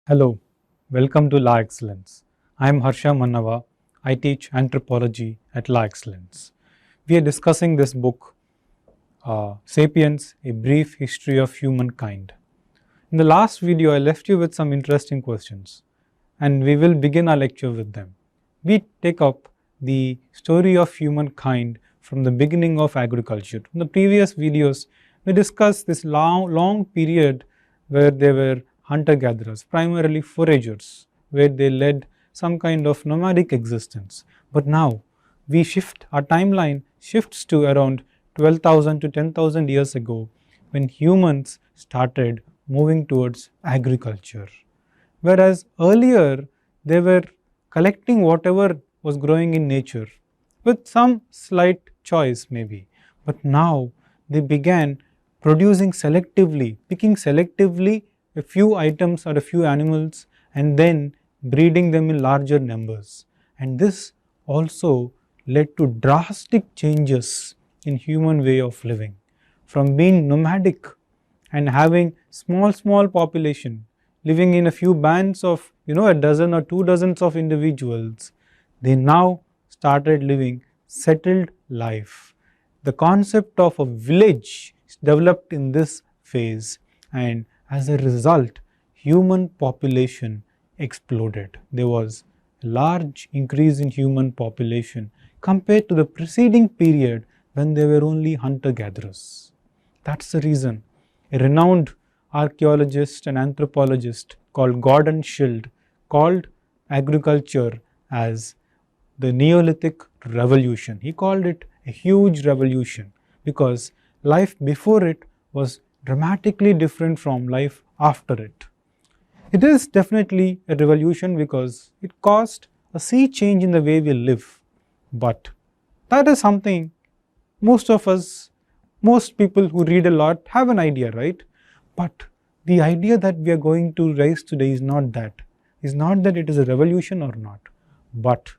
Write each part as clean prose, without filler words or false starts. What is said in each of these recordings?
Hello, welcome to La Excellence. I am Harsha Mannava. I teach anthropology at La Excellence. We are discussing this book, Sapiens, A Brief History of Humankind. In the last video, I left you with some interesting questions, and we will begin our lecture with them. We take up the story of humankind from the beginning of agriculture. In the previous videos, we discussed this long period where they were hunter-gatherers, primarily foragers, where they led some kind of nomadic existence. But now we shift, our timeline shifts to around 12,000 to 10,000 years ago, when humans started moving towards agriculture. Whereas earlier they were collecting whatever was growing in nature, with some slight choice maybe. But now they began producing selectively, picking selectively a few items or a few animals and then breeding them in larger numbers. And this also led to drastic changes in human way of living. From being nomadic and having small population, living in a few bands of a dozen or 2 dozens of individuals, they now started living settled life. The concept of a village developed in this phase, and as a result, human population exploded. There was a large increase in human population compared to the preceding period when they were only hunter-gatherers. That's the reason a renowned archaeologist and anthropologist called Gordon Schild called agriculture as the Neolithic revolution. He called it a huge revolution because life before it was dramatically different from life after it. It is definitely a revolution because it caused a sea change in the way we live. But that is something most of us, most people who read a lot have an idea, right? But the idea that we are going to raise today is not that. It's not that it is a revolution or not. But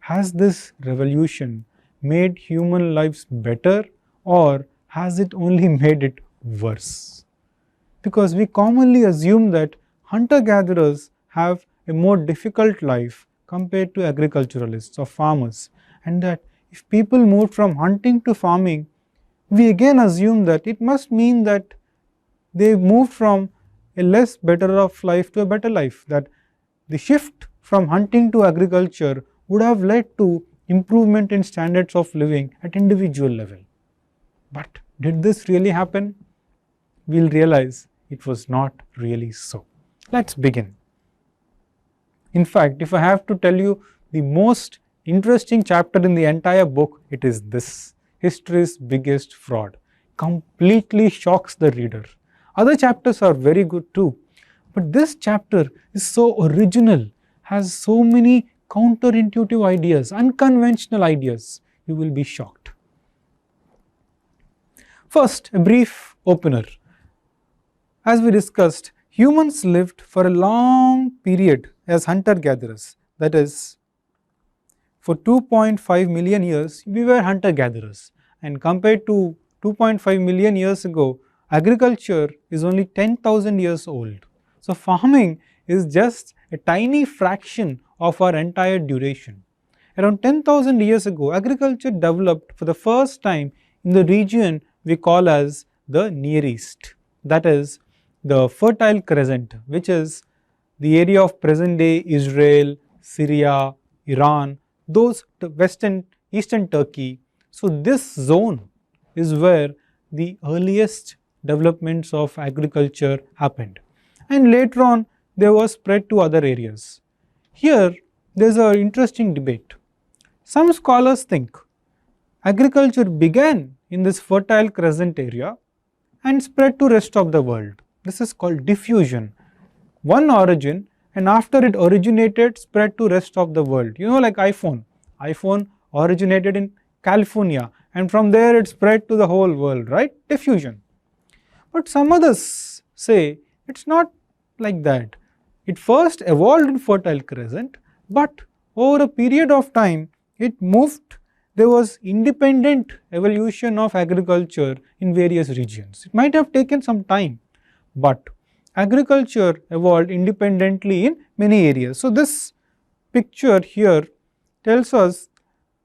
has this revolution made human lives better, or has it only made it worse? Because we commonly assume that hunter-gatherers have a more difficult life compared to agriculturalists or farmers, and that if people moved from hunting to farming, we again assume that it must mean that they moved from a less better off life to a better life, that the shift from hunting to agriculture would have led to improvement in standards of living at individual level. But did this really happen? We'll realize it was not really so. Let's begin. In fact, if I have to tell you the most interesting chapter in the entire book, it is this: history's biggest fraud. Completely shocks the reader. Other chapters are very good too, but this chapter is so original, has so many counterintuitive ideas, unconventional ideas, you will be shocked. First, a brief opener. As we discussed, humans lived for a long period as hunter-gatherers. That is, for 2.5 million years, we were hunter-gatherers. And compared to 2.5 million years ago, agriculture is only 10,000 years old. So farming is just a tiny fraction of our entire duration. Around 10,000 years ago, agriculture developed for the first time in the region we call as the Near East. That is the Fertile Crescent, which is the area of present day Israel, Syria, Iran, those eastern Turkey. So this zone is where the earliest developments of agriculture happened. And later on, they were spread to other areas. Here, there is an interesting debate. Some scholars think agriculture began in this Fertile Crescent area and spread to rest of the world. This is called diffusion. One origin, and after it originated, spread to rest of the world. Like iPhone. iPhone originated in California, and from there it spread to the whole world, right? Diffusion. But some others say it's not like that. It first evolved in Fertile Crescent, but over a period of time it moved. There was independent evolution of agriculture in various regions. It might have taken some time, but agriculture evolved independently in many areas. So, this picture here tells us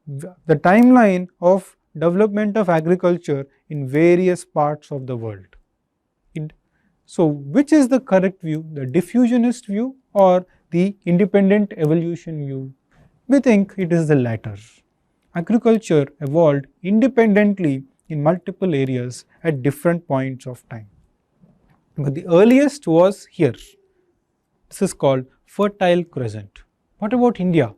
the timeline of development of agriculture in various parts of the world. So, which is the correct view, the diffusionist view or the independent evolution view? We think it is the latter. Agriculture evolved independently in multiple areas at different points of time. But the earliest was here. This is called Fertile Crescent. What about India?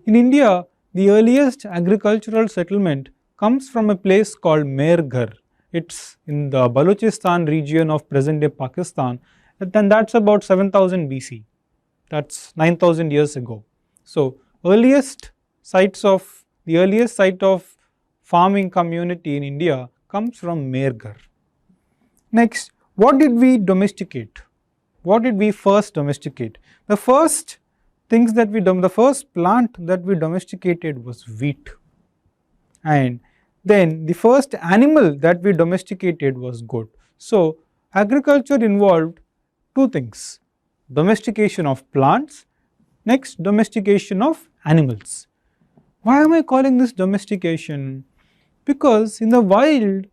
In India, the earliest agricultural settlement comes from a place called Mehrghar. It's in the Balochistan region of present-day Pakistan, and that's about 7000 BC. That's 9000 years ago. So, the earliest site of farming community in India comes from Mehrghar. Next, what did we domesticate? What did we first domesticate? The first plant that we domesticated was wheat, and then the first animal that we domesticated was goat. So, agriculture involved two things: domestication of plants, next domestication of animals. Why am I calling this domestication? Because in the wild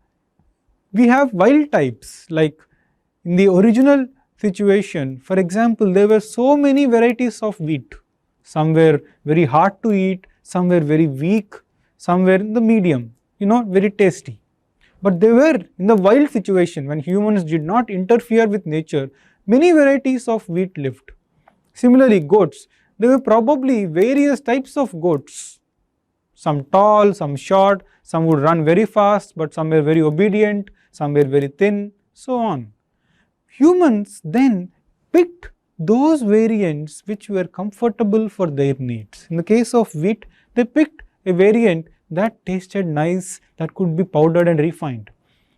we have wild types. Like in the original situation, for example, there were so many varieties of wheat. Some were very hard to eat, some were very weak, some were in the medium, very tasty. But they were in the wild situation when humans did not interfere with nature, many varieties of wheat lived. Similarly, goats, there were probably various types of goats, some tall, some short, some would run very fast, but some were very obedient, some were very thin, so on. Humans then picked those variants which were comfortable for their needs. In the case of wheat, they picked a variant that tasted nice, that could be powdered and refined.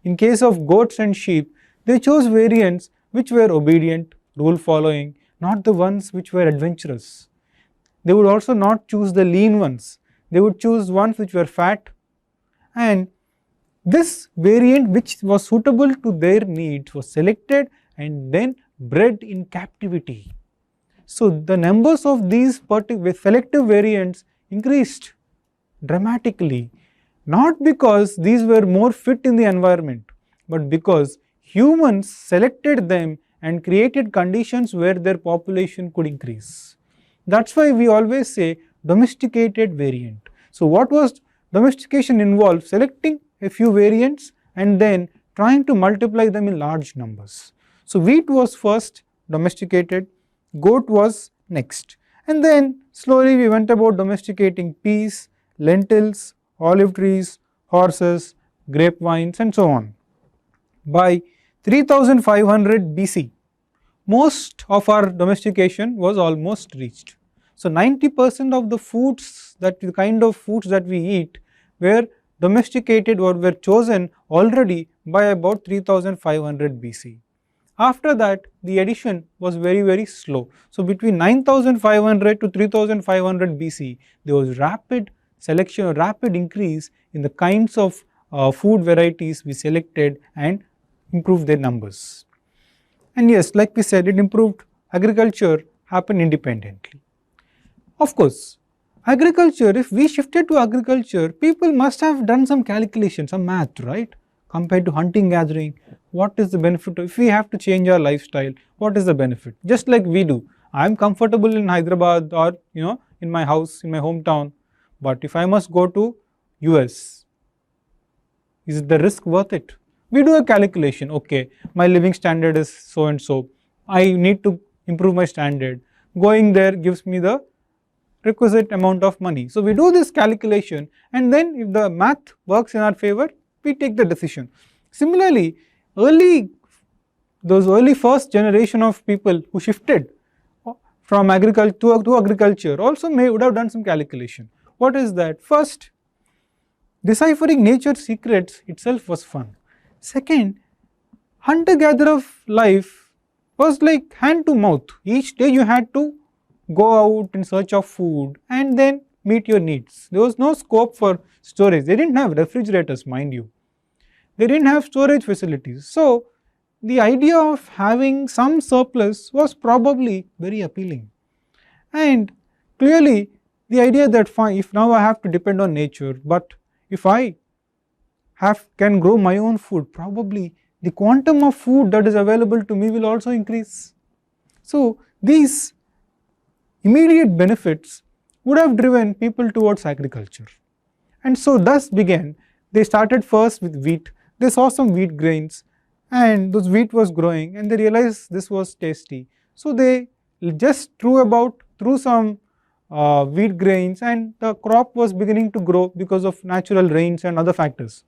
In case of goats and sheep, they chose variants which were obedient, rule following, not the ones which were adventurous. They would also not choose the lean ones, they would choose ones which were fat, and this variant which was suitable to their needs was selected and then bred in captivity. So, the numbers of these selective variants increased dramatically, not because these were more fit in the environment, but because humans selected them and created conditions where their population could increase. That is why we always say domesticated variant. So, what was domestication involved? Selecting a few variants and then trying to multiply them in large numbers. So, wheat was first domesticated, goat was next, and then slowly we went about domesticating peas, lentils, olive trees, horses, grapevines and so on. By 3500 BC, most of our domestication was almost reached. So, 90% of the kind of foods that we eat were domesticated or were chosen already by about 3500 BC. After that, the addition was very slow. So, between 9500 to 3500 BC, there was rapid selection or rapid increase in the kinds of food varieties we selected and improved their numbers. And yes, like we said, it improved. Agriculture happened independently. Of course, agriculture, if we shifted to agriculture, people must have done some calculation, some math, right? Compared to hunting gathering, what is the benefit? If we have to change our lifestyle, what is the benefit? Just like we do. I am comfortable in Hyderabad or in my house, in my hometown, but if I must go to US, is the risk worth it? We do a calculation, okay, my living standard is so and so, I need to improve my standard. Going there gives me the requisite amount of money. So, we do this calculation and then if the math works in our favor, we take the decision. Similarly, those early first generation of people who shifted from agriculture to agriculture also would have done some calculation. What is that? First, deciphering nature's secrets itself was fun. Second, hunter-gatherer of life was like hand to mouth. Each day you had to go out in search of food and then meet your needs. There was no scope for storage. They didn't have refrigerators, mind you. They didn't have storage facilities. So, the idea of having some surplus was probably very appealing. And clearly the idea that fine, if now I have to depend on nature, but if I can grow my own food, probably the quantum of food that is available to me will also increase. So these immediate benefits would have driven people towards agriculture. And so thus began, they started first with wheat, they saw some wheat grains and those wheat was growing and they realized this was tasty. So they just threw some wheat grains and the crop was beginning to grow because of natural rains and other factors.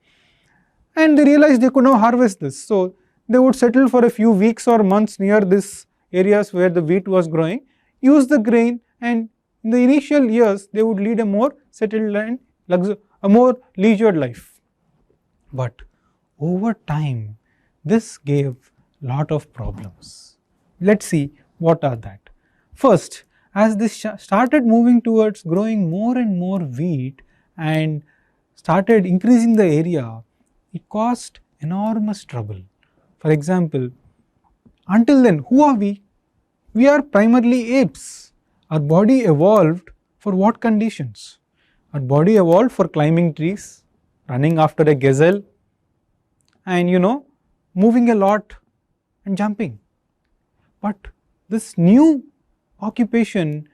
And they realized they could now harvest this. So they would settle for a few weeks or months near these areas where the wheat was growing, use the grain, and in the initial years they would lead a more settled and a more leisured life. But over time this gave lot of problems. Let's see what are that. First, as this started moving towards growing more and more wheat and started increasing the area, it caused enormous trouble. For example, until then, who are we? We are primarily apes. Our body evolved for what conditions? Our body evolved for climbing trees, running after a gazelle, and moving a lot and jumping. But this new occupation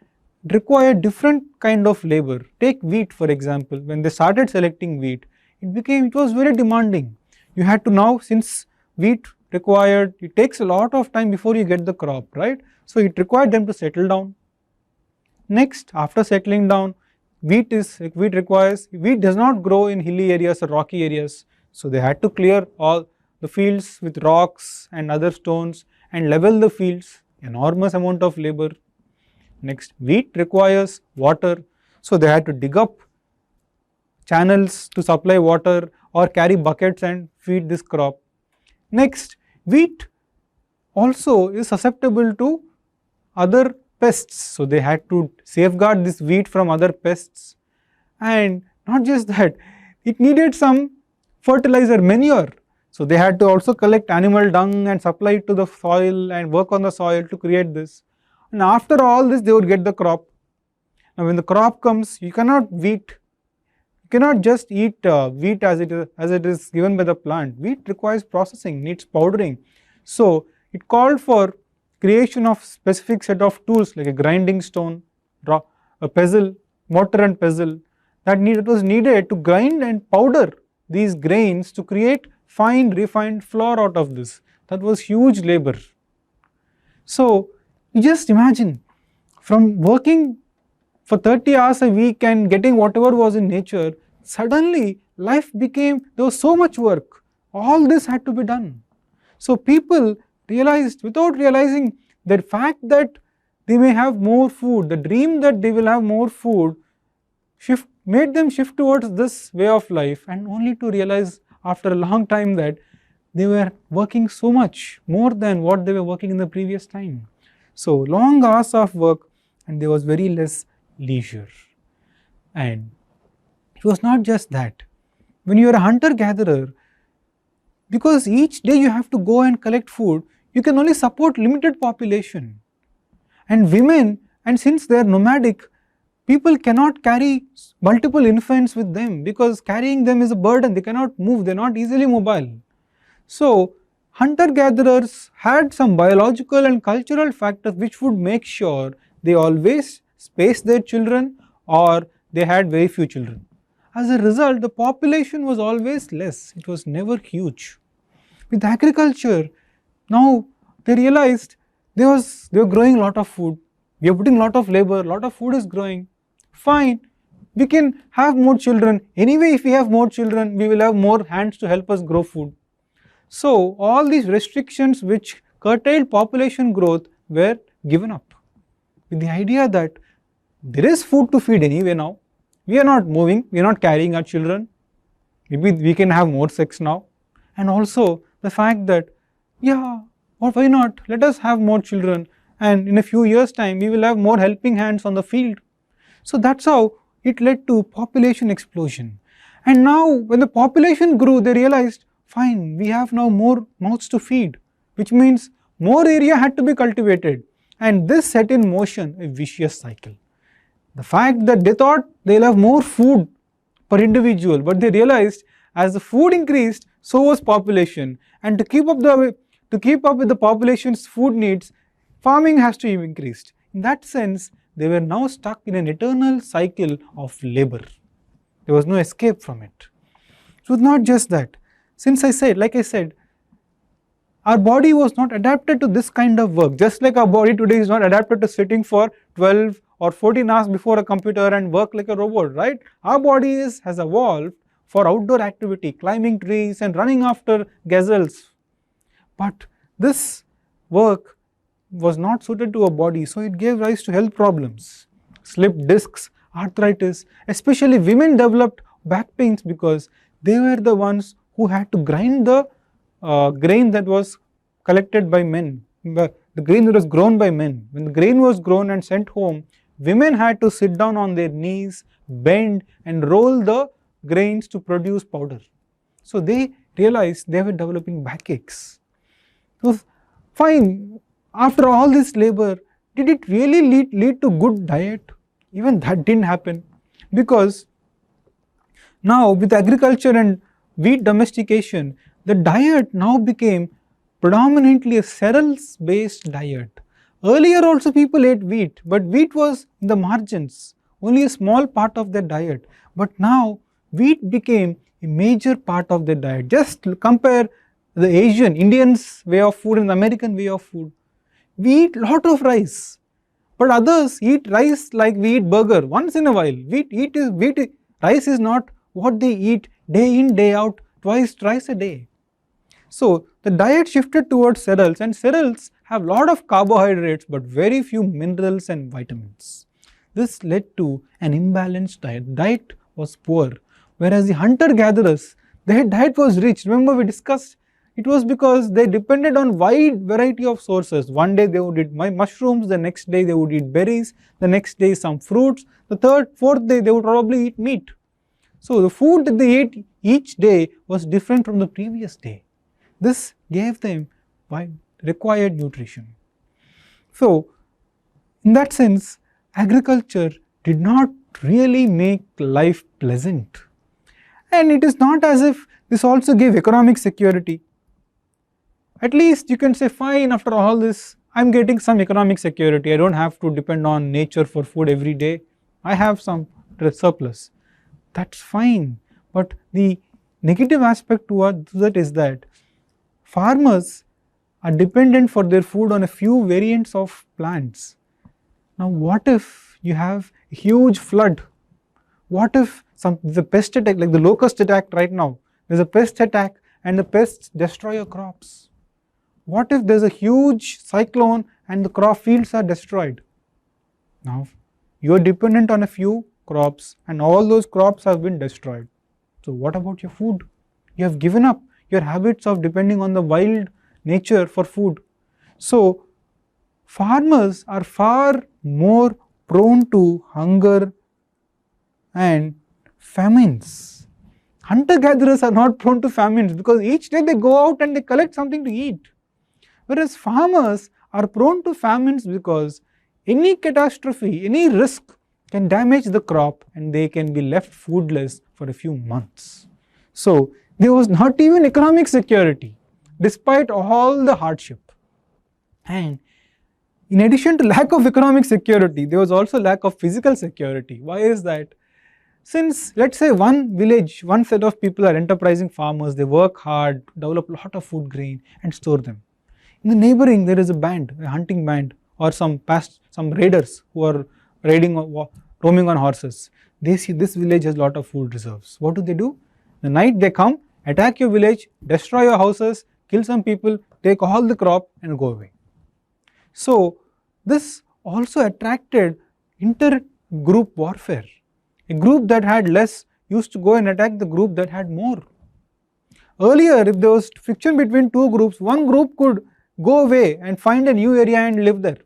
required different kind of labor. Take wheat for example. When they started selecting wheat, it was very demanding. You had to now, since wheat it takes a lot of time before you get the crop, right? So it required them to settle down. Next, after settling down, wheat does not grow in hilly areas or rocky areas. So they had to clear all the fields with rocks and other stones and level the fields, enormous amount of labor. Next, wheat requires water, so they had to dig up channels to supply water or carry buckets and feed this crop. Next, wheat also is susceptible to other pests, so they had to safeguard this wheat from other pests. And not just that, it needed some fertilizer, manure, so they had to also collect animal dung and supply it to the soil and work on the soil to create this. And after all this they would get the crop. Now when the crop comes, you cannot just eat wheat as it is given by the plant. Wheat requires processing, needs powdering. So it called for creation of specific set of tools like a grinding stone, a pestle, mortar and pestle that was needed to grind and powder these grains to create fine refined flour out of this. That was huge labor. So you just imagine, from working for 30 hours a week and getting whatever was in nature, suddenly life became, there was so much work, all this had to be done. So people realized, without realizing, the fact that they may have more food, the dream that they will have more food made them shift towards this way of life, and only to realize after a long time that they were working so much more than what they were working in the previous time. So long hours of work and there was very less leisure. And it was not just that. When you are a hunter-gatherer, because each day you have to go and collect food, you can only support limited population. And women, and since they are nomadic, people cannot carry multiple infants with them because carrying them is a burden, they cannot move, they are not easily mobile. So hunter-gatherers had some biological and cultural factors which would make sure they always space their children or they had very few children. As a result, the population was always less, it was never huge. With agriculture, now they realized they were growing a lot of food, we are putting a lot of labor, a lot of food is growing. Fine, we can have more children. Anyway, if we have more children, we will have more hands to help us grow food. So all these restrictions which curtailed population growth were given up, with the idea that there is food to feed anyway now. We are not moving, we are not carrying our children. Maybe we can have more sex now. And also the fact that, yeah, or why not? Let us have more children, and in a few years' time we will have more helping hands on the field. So that's how it led to population explosion. And now when the population grew, they realized, fine, we have now more mouths to feed. which means more area had to be cultivated, and this set in motion a vicious cycle. The fact that they thought they'll have more food per individual, but they realized as the food increased, so was population, and to keep up with the population's food needs, farming has to increase. In that sense, they were now stuck in an eternal cycle of labor. There was no escape from it. It was not just that. Since like I said, our body was not adapted to this kind of work, just like our body today is not adapted to sitting for 12 or 14 hours before a computer and work like a robot, right? Our body has evolved for outdoor activity, climbing trees and running after gazelles. But this work was not suited to a body, so it gave rise to health problems, slipped discs, arthritis. Especially women developed back pains because they were the ones who had to grind the grain that was collected by men, the grain that was grown by men. When the grain was grown and sent home, women had to sit down on their knees, bend and roll the grains to produce powder. So they realized they were developing backaches. So fine, after all this labor, did it really lead to good diet? Even that didn't happen, because now with agriculture and wheat domestication, the diet now became predominantly a cereals based diet. Earlier also people ate wheat, but wheat was in the margins, only a small part of their diet. But now wheat became a major part of their diet. Just compare the Asian, Indians way of food and the American way of food. We eat lot of rice, but others eat rice like we eat burger once in a while. Rice is not what they eat day in, day out, thrice a day. So the diet shifted towards cereals, and cereals have lot of carbohydrates but very few minerals and vitamins. This led to an imbalanced diet. Diet was poor, whereas the hunter-gatherers, their diet was rich. Remember we discussed, it was because they depended on wide variety of sources. One day they would eat mushrooms, the next day they would eat berries, the next day some fruits, the fourth day they would probably eat meat. So the food that they ate each day was different from the previous day. This gave them required nutrition. So in that sense, agriculture did not really make life pleasant. And it is not as if this also gave economic security. At least you can say, fine, after all this, I am getting some economic security. I don't have to depend on nature for food every day. I have some surplus. That's fine. But the negative aspect to that is that farmers are dependent for their food on a few variants of plants. Now what if you have a huge flood? What if the pest attack, like the locust attack right now, there's a pest attack and the pests destroy your crops? What if there's a huge cyclone and the crop fields are destroyed? Now you are dependent on a few crops and all those crops have been destroyed. So what about your food? You have given up your habits of depending on the wild nature for food. So farmers are far more prone to hunger and famines. Hunter-gatherers are not prone to famines because each day they go out and they collect something to eat. Whereas farmers are prone to famines because any catastrophe, any risk can damage the crop and they can be left foodless for a few months. So there was not even economic security despite all the hardship. And in addition to lack of economic security, there was also lack of physical security. Why is that? Since let's say one village, one set of people are enterprising farmers, they work hard, develop a lot of food grain and store them. In the neighboring there is a band, a hunting band, or some raiders who are roaming on horses. They see this village has a lot of food reserves. What do? The night they come, attack your village, destroy your houses, kill some people, take all the crop and go away. So this also attracted inter-group warfare. A group that had less used to go and attack the group that had more. Earlier, if there was friction between two groups, one group could go away and find a new area and live there.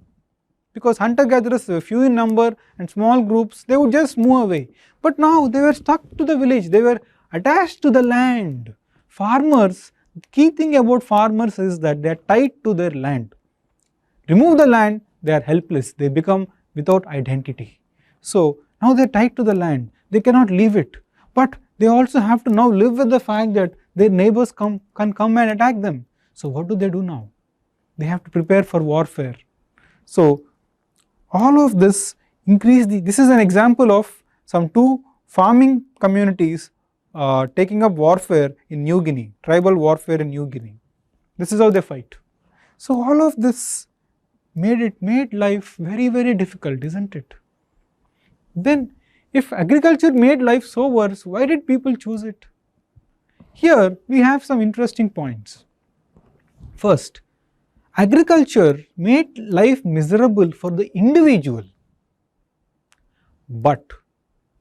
Because hunter-gatherers were few in number and small groups, they would just move away. But now they were stuck to the village, they were attached to the land. Farmers, The key thing about farmers is that they are tied to their land. Remove the land, they are helpless, they become without identity. So now they are tied to the land, they cannot leave it, but they also have to now live with the fact that their neighbors can come and attack them. So what do they do now? They have to prepare for warfare. So all of this this is an example of some two farming communities taking up warfare in New Guinea, tribal warfare in New Guinea. This is how they fight. So all of this made life very difficult, isn't it? Then if agriculture made life so worse, why did people choose it? Here we have some interesting points. First, agriculture made life miserable for the individual, but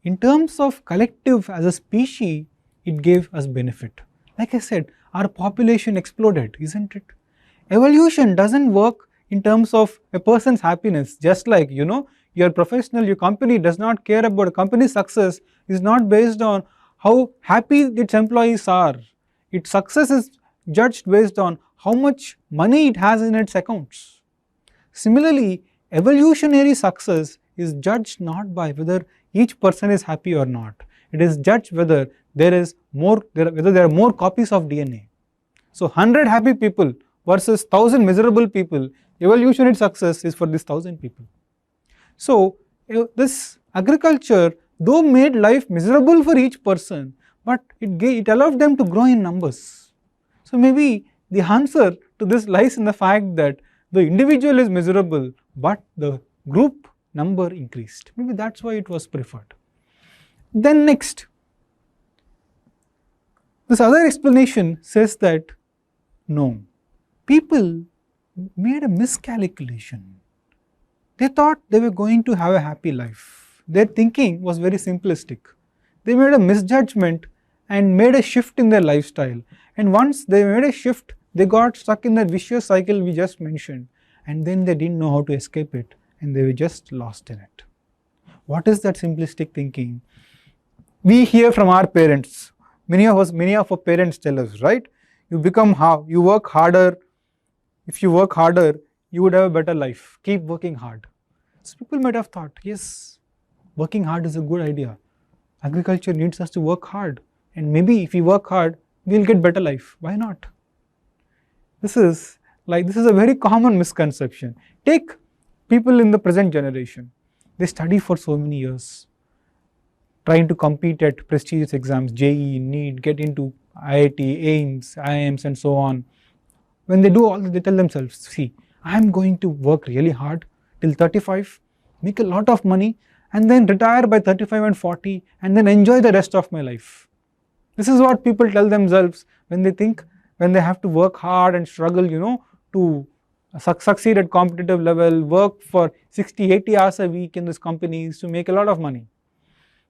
in terms of collective as a species, it gave us benefit. Like I said, our population exploded, isn't it? Evolution doesn't work in terms of a person's happiness, just like your professional, your company does not care about a company's success is not based on how happy its employees are. Its success is judged based on how much money it has in its accounts. Similarly, evolutionary success is judged not by whether each person is happy or not. It is judged whether there are more copies of DNA. So 100 happy people versus 1000 miserable people, evolutionary success is for these 1000 people. So this agriculture though made life miserable for each person, but it allowed them to grow in numbers. So maybe the answer to this lies in the fact that the individual is miserable, but the group number increased. Maybe that's why it was preferred. Then next, this other explanation says that no, people made a miscalculation. They thought they were going to have a happy life. Their thinking was very simplistic. They made a misjudgment and made a shift in their lifestyle. And once they made a shift, they got stuck in that vicious cycle we just mentioned. And then they didn't know how to escape it, and they were just lost in it. What is that simplistic thinking? We hear from our parents. Many of our parents tell us, right? You work harder. If you work harder, you would have a better life. Keep working hard. So people might have thought, yes, working hard is a good idea. Agriculture needs us to work hard, and maybe if we work hard, we'll get better life. Why not? This is a very common misconception. Take people in the present generation. They study for so many years, trying to compete at prestigious exams, JEE, NEET, get into IIT, AIMS, IIMs and so on. When they do all this, they tell themselves, see, I'm going to work really hard till 35, make a lot of money, and then retire by 35 and 40, and then enjoy the rest of my life. This is what people tell themselves when they have to work hard and struggle, to succeed at competitive level, work for 60, 80 hours a week in these companies to make a lot of money.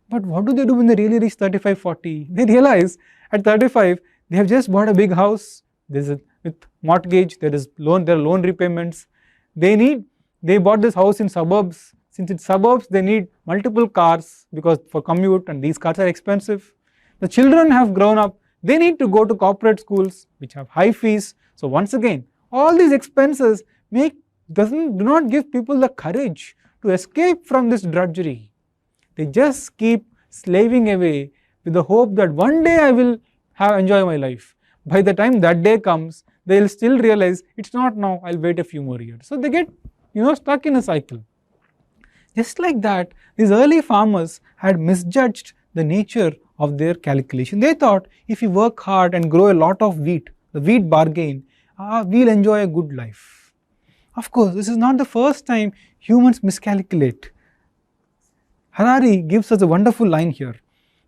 But what do they do when they really reach 35, 40? They realize at 35, they have just bought a big house, with mortgage, there are loan repayments. They bought this house in suburbs. Since it's suburbs, they need multiple cars because for commute, and these cars are expensive. The children have grown up. They need to go to corporate schools which have high fees. So once again, all these expenses do not give people the courage to escape from this drudgery. They just keep slaving away with the hope that one day I will enjoy my life. By the time that day comes, they will still realize it's not now, I'll wait a few more years. So they get stuck in a cycle. Just like that, these early farmers had misjudged the nature of their calculation. They thought if we work hard and grow a lot of wheat, the wheat bargain, we'll enjoy a good life. Of course, this is not the first time humans miscalculate. Harari gives us a wonderful line here,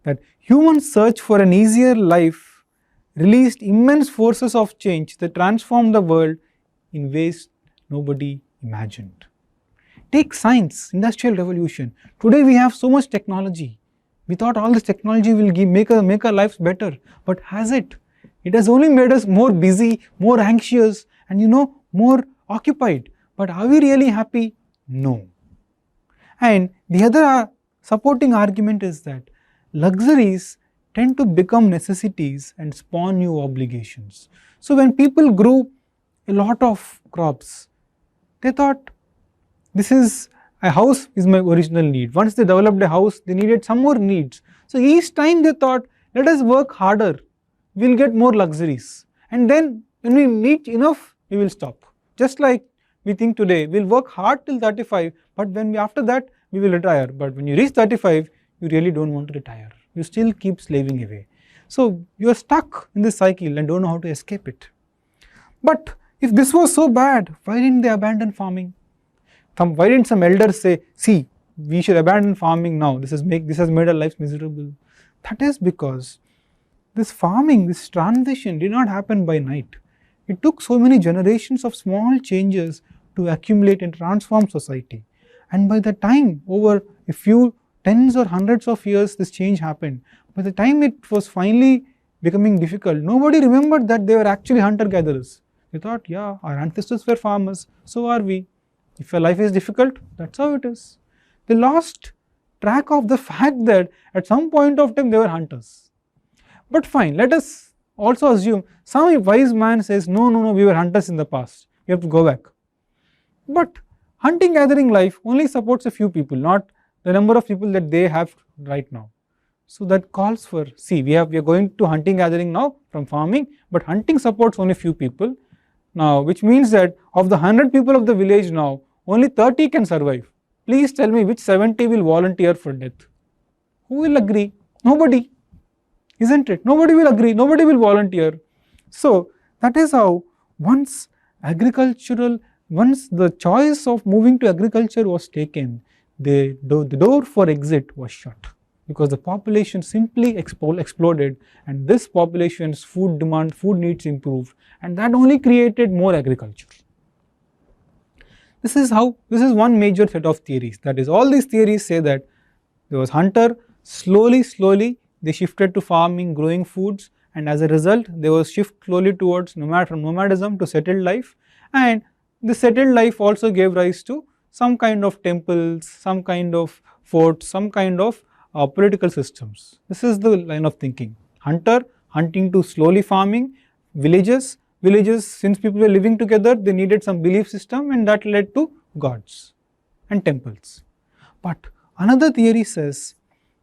that humans' search for an easier life released immense forces of change that transformed the world in ways nobody imagined. Take science, industrial revolution. Today we have so much technology. We thought all this technology will make our lives better, but has it? It has only made us more busy, more anxious, and more occupied. But are we really happy? No. And the other supporting argument is that luxuries tend to become necessities and spawn new obligations. So when people grew a lot of crops, they thought a house is my original need. Once they developed a house, they needed some more needs. So each time they thought, let us work harder, we will get more luxuries. And then when we need enough, we will stop. Just like we think today, we will work hard till 35, but after that, we will retire. But when you reach 35, you really don't want to retire. You still keep slaving away. So you are stuck in this cycle and don't know how to escape it. But if this was so bad, why didn't they abandon farming? Why didn't some elders say, see, we should abandon farming now, this has made our lives miserable? That is because this farming, this transition did not happen by night. It took so many generations of small changes to accumulate and transform society. And by the time, over a few tens or hundreds of years, this change happened. By the time it was finally becoming difficult, nobody remembered that they were actually hunter-gatherers. They thought, yeah, our ancestors were farmers, so are we. If your life is difficult, that's how it is. They lost track of the fact that at some point of time they were hunters. But fine, let us also assume some wise man says, no, we were hunters in the past, we have to go back. But hunting gathering life only supports a few people, not the number of people that they have right now. So that calls for, see, we are going to hunting gathering now from farming, but hunting supports only few people. Now, which means that of the 100 people of the village now, only 30 can survive. Please tell me which 70 will volunteer for death. Who will agree? Nobody. Isn't it? Nobody will agree, nobody will volunteer. So that is how once the choice of moving to agriculture was taken, the door for exit was shut, because the population simply exploded, and this population's food needs improved, and that only created more agriculture. This is one major set of theories. That is, all these theories say that there was hunter, slowly they shifted to farming, growing foods, and as a result there was shift slowly towards from nomadism to settled life, and the settled life also gave rise to some kind of temples, some kind of forts, some kind of political systems. This is the line of thinking. Hunter, hunting to slowly farming, villages, since people were living together, they needed some belief system, and that led to gods and temples. But another theory says,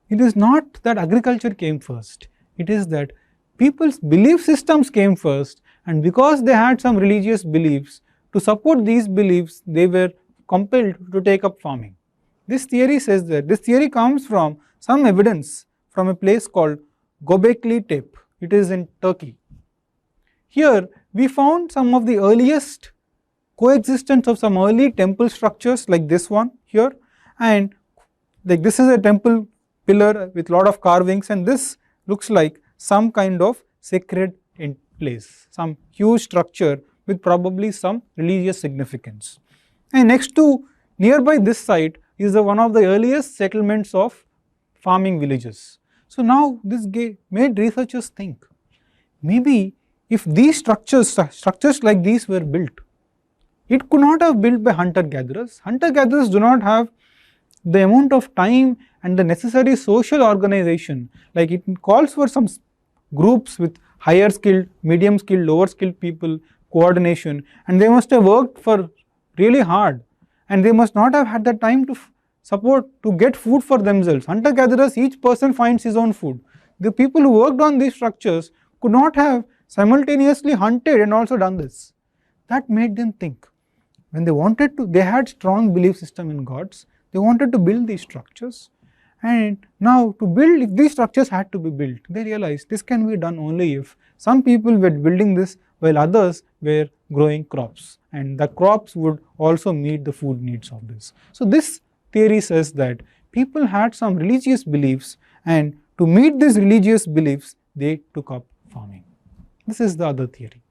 it is not that agriculture came first, it is that people's belief systems came first, and because they had some religious beliefs, to support these beliefs, they were compelled to take up farming. This theory says that, this theory comes from some evidence from a place called Göbekli Tepe. It is in Turkey. Here we found some of the earliest coexistence of some early temple structures like this one here, and like this is a temple pillar with lot of carvings, and this looks like some kind of sacred place, some huge structure with probably some religious significance. And next to nearby this site is one of the earliest settlements of farming villages. So now this made researchers think, maybe if these structures like these were built, it could not have built by hunter-gatherers. Hunter-gatherers do not have the amount of time and the necessary social organization. Like, it calls for some groups with higher skilled, medium skilled, lower skilled people, coordination, and they must have worked for really hard, and they must not have had the time to get food for themselves. Hunter-gatherers, each person finds his own food. The people who worked on these structures could not have simultaneously hunted and also done this. That made them think. When they had strong belief system in gods, they wanted to build these structures, and now if these structures had to be built, they realized this can be done only if some people were building this while others were growing crops, and the crops would also meet the food needs of this. So this theory says that people had some religious beliefs, and to meet these religious beliefs, they took up farming. This is the other theory.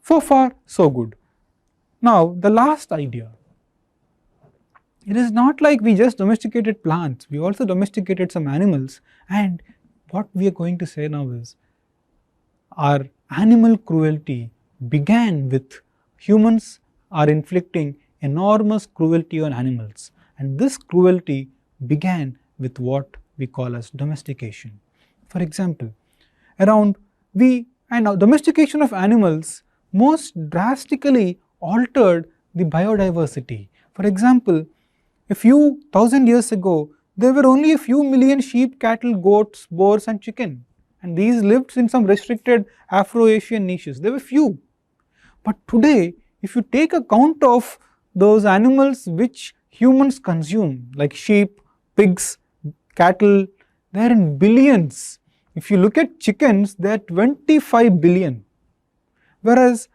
So far, so good. Now, the last idea. It is not like we just domesticated plants, we also domesticated some animals, and what we are going to say now is, our animal cruelty began with humans are inflicting enormous cruelty on animals, and this cruelty began with what we call as domestication. For example, domestication of animals most drastically altered the biodiversity. For example, a few thousand years ago, there were only a few million sheep, cattle, goats, boars and chicken, and these lived in some restricted Afro-Asian niches. There were few. But today, if you take account of those animals which humans consume, like sheep, pigs, cattle, they are in billions. If you look at chickens, they are 25 billion. Whereas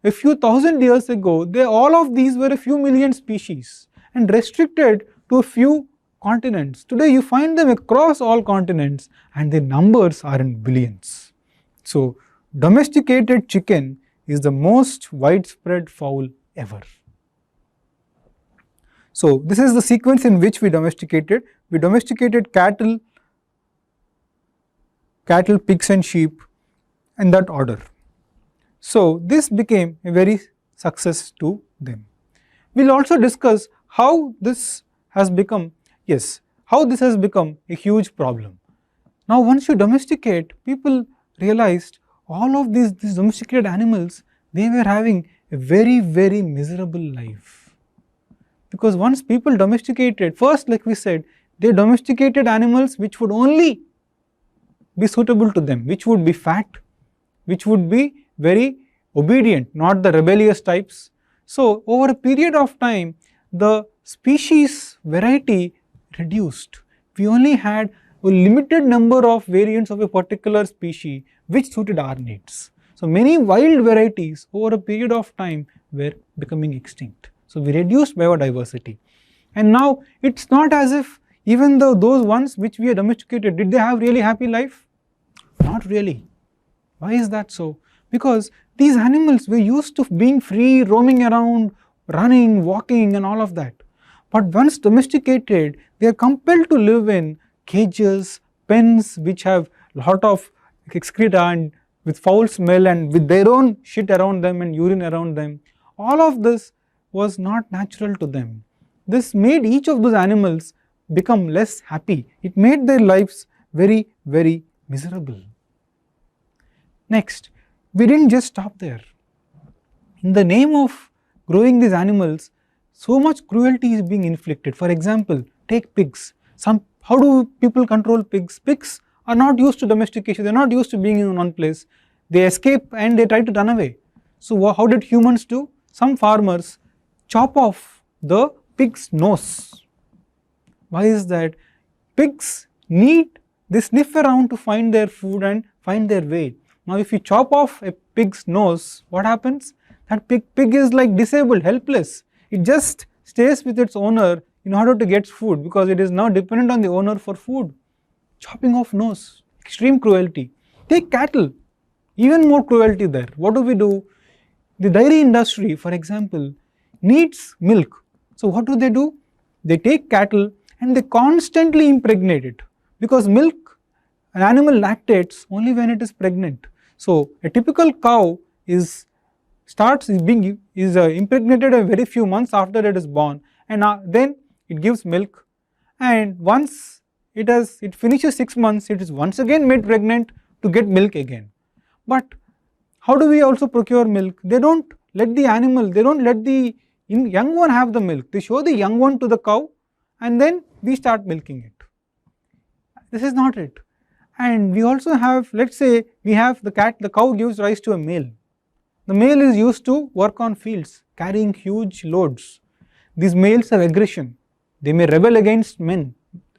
a few thousand years ago, all of these were a few million species and restricted to a few continents. Today you find them across all continents and their numbers are in billions. So domesticated chicken is the most widespread fowl ever. So this is the sequence in which we domesticated. We domesticated cattle, pigs and sheep in that order. So this became a very success to them. We will also discuss how this has become a huge problem. Now once you domesticate, people realized all of these domesticated animals, they were having a very, very miserable life. Because once people domesticated, first like we said, they domesticated animals which would only be suitable to them, which would be fat, which would be very obedient, not the rebellious types. So over a period of time, the species variety reduced. We only had a limited number of variants of a particular species which suited our needs. So many wild varieties over a period of time were becoming extinct. So we reduced biodiversity. And now it's not as if even though those ones which we had domesticated, did they have really happy life? Not really. Why is that so? Because these animals were used to being free, roaming around, running, walking and all of that. But once domesticated, they are compelled to live in cages, pens which have lot of excreta and with foul smell and with their own shit around them and urine around them. All of this was not natural to them. This made each of those animals become less happy. It made their lives very, very miserable. Next, we didn't just stop there. In the name of growing these animals, so much cruelty is being inflicted. For example, take pigs. How do people control pigs? Pigs are not used to domestication, they are not used to being in one place. They escape and they try to run away. So how did humans do? Some farmers chop off the pig's nose. Why is that? Pigs they sniff around to find their food and find their way. Now if you chop off a pig's nose, what happens? That pig is like disabled, helpless. It just stays with its owner in order to get food because it is now dependent on the owner for food. Chopping off nose, extreme cruelty. Take cattle, even more cruelty there. What do? The dairy industry, for example, needs milk. So what do? They take cattle and they constantly impregnate it because milk, an animal lactates only when it is pregnant. So a typical cow is impregnated a very few months after it is born, and then it gives milk, and once it finishes 6 months, it is once again made pregnant to get milk again. But how do we also procure milk? They don't let the young one have the milk. They show the young one to the cow and then we start milking it. This is not it. And we also have, let's say we have the cow gives rise to a male. The male is used to work on fields, carrying huge loads. These males have aggression. They may rebel against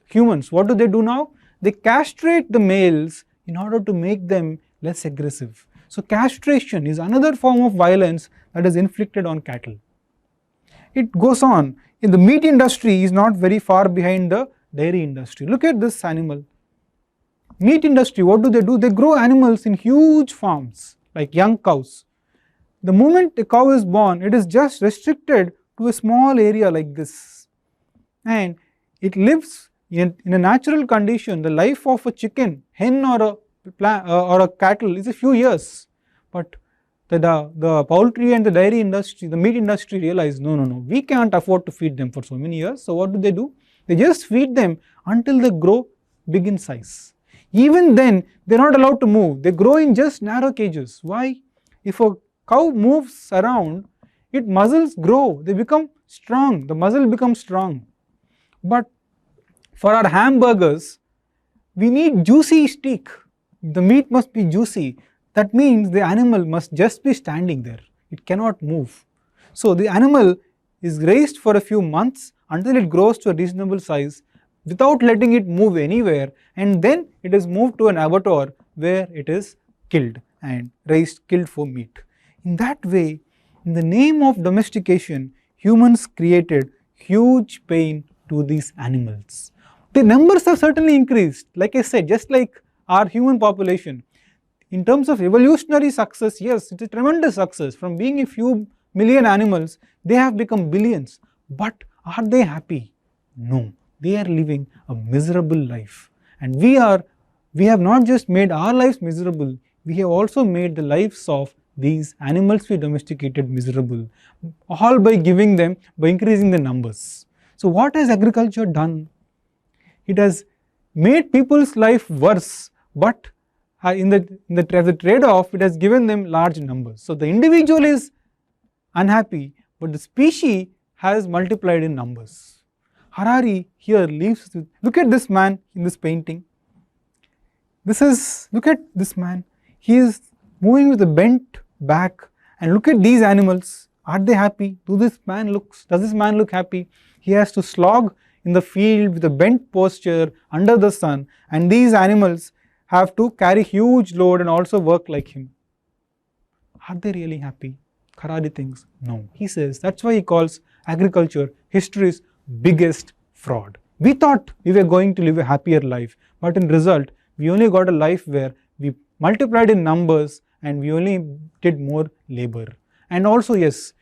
humans. What do they do now? They castrate the males in order to make them less aggressive. So castration is another form of violence that is inflicted on cattle. It goes on. In the meat industry is not very far behind the dairy industry. Look at this animal. Meat industry, what do? They grow animals in huge farms like young cows. The moment a cow is born, it is just restricted to a small area like this, and it lives in a natural condition. The life of a chicken, hen or a cattle is a few years, but the poultry and the dairy industry, the meat industry realize no, we can't afford to feed them for so many years. So what do? They just feed them until they grow big in size. Even then, they're not allowed to move. They grow in just narrow cages. Why? If a cow moves around, its muscles grow, they become strong, the muscle becomes strong. But for our hamburgers, we need juicy steak. The meat must be juicy. That means the animal must just be standing there. It cannot move. So the animal is raised for a few months until it grows to a reasonable size without letting it move anywhere, and then it is moved to an abattoir where it is killed and killed for meat. In that way, in the name of domestication, humans created huge pain to these animals. The numbers have certainly increased, like I said, just like our human population. In terms of evolutionary success, yes, it's a tremendous success. From being a few million animals, they have become billions. But are they happy? No, they are living a miserable life. And we have not just made our lives miserable, we have also made the lives of these animals we domesticated miserable, all by increasing the numbers. So what has agriculture done? It has made people's life worse, but in the trade-off, it has given them large numbers. So the individual is unhappy, but the species has multiplied in numbers. Harari here leaves with, look at this man in this painting. Look at this man. He is moving with a bent back, and look at these animals. Are they happy? Does this man look happy? He has to slog in the field with a bent posture under the sun, and these animals have to carry huge load and also work like him. Are they really happy? Harari thinks no. He says that's why he calls agriculture history's biggest fraud. We thought we were going to live a happier life, but in result we only got a life where we multiplied in numbers and we only did more labor. And also, yes,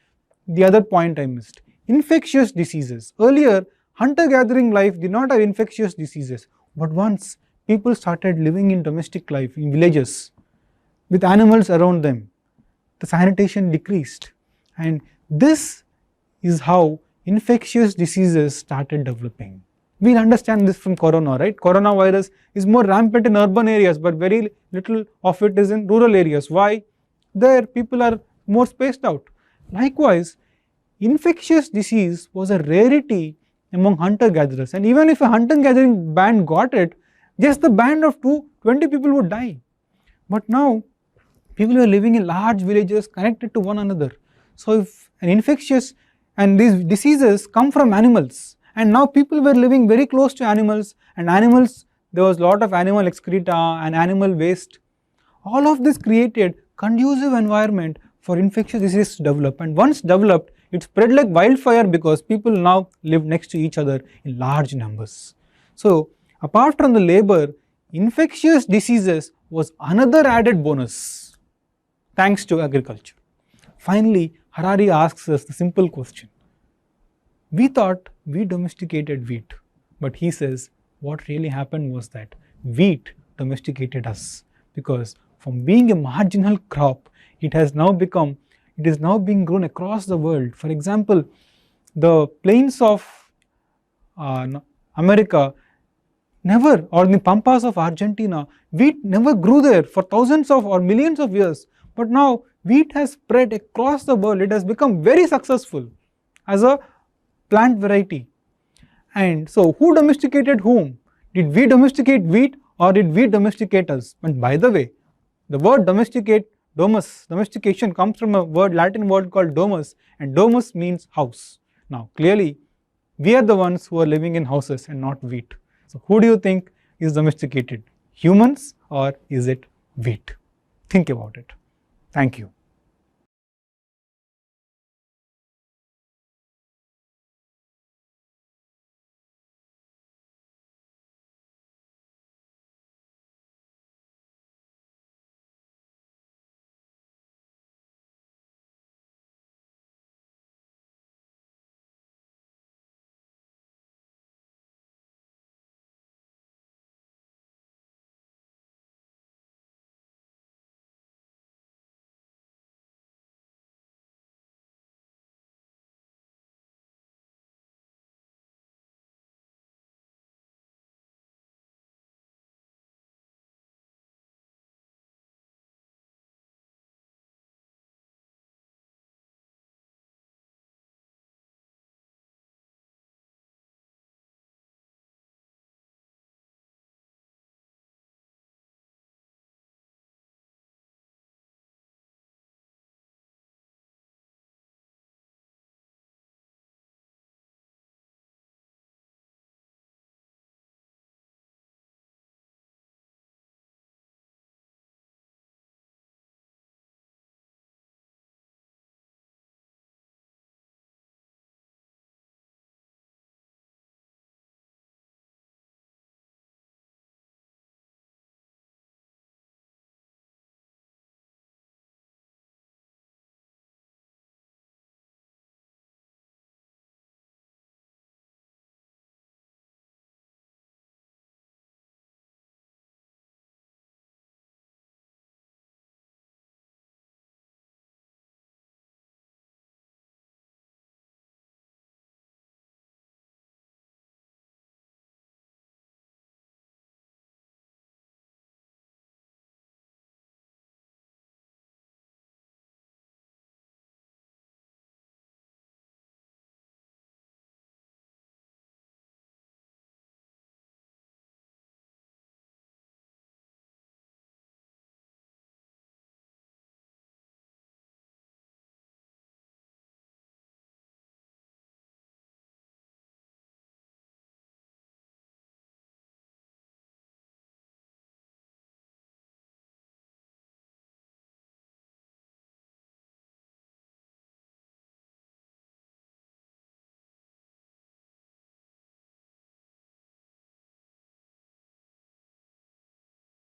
the other point I missed, infectious diseases. Earlier, hunter-gathering life did not have infectious diseases, but once people started living in domestic life in villages with animals around them, the sanitation decreased, and this is how infectious diseases started developing. We'll understand this from corona, right? Coronavirus is more rampant in urban areas, but very little of it is in rural areas. Why? There people are more spaced out. Likewise, infectious disease was a rarity among hunter-gatherers, and even if a hunter-gathering band got it, just the band of 20 people would die. But now, people are living in large villages connected to one another. So if an infectious, and these diseases come from animals, and now people were living very close to animals, and animals, there was a lot of animal excreta and animal waste. All of this created conducive environment for infectious diseases to develop, and once developed, it spread like wildfire because people now live next to each other in large numbers. So apart from the labor, infectious diseases was another added bonus thanks to agriculture. Finally, Harari asks us the simple question. We thought we domesticated wheat, but he says what really happened was that wheat domesticated us, because from being a marginal crop, it is now being grown across the world. For example, the plains of America never, or the pampas of Argentina, wheat never grew there for thousands of or millions of years. But now wheat has spread across the world. It has become very successful as a plant variety. And so who domesticated whom? Did we domesticate wheat or did wheat domesticate us? And by the way, the word domestication comes from a Latin word called domus, and domus means house. Now clearly, we are the ones who are living in houses and not wheat. So who do you think is domesticated? Humans or is it wheat? Think about it. Thank you.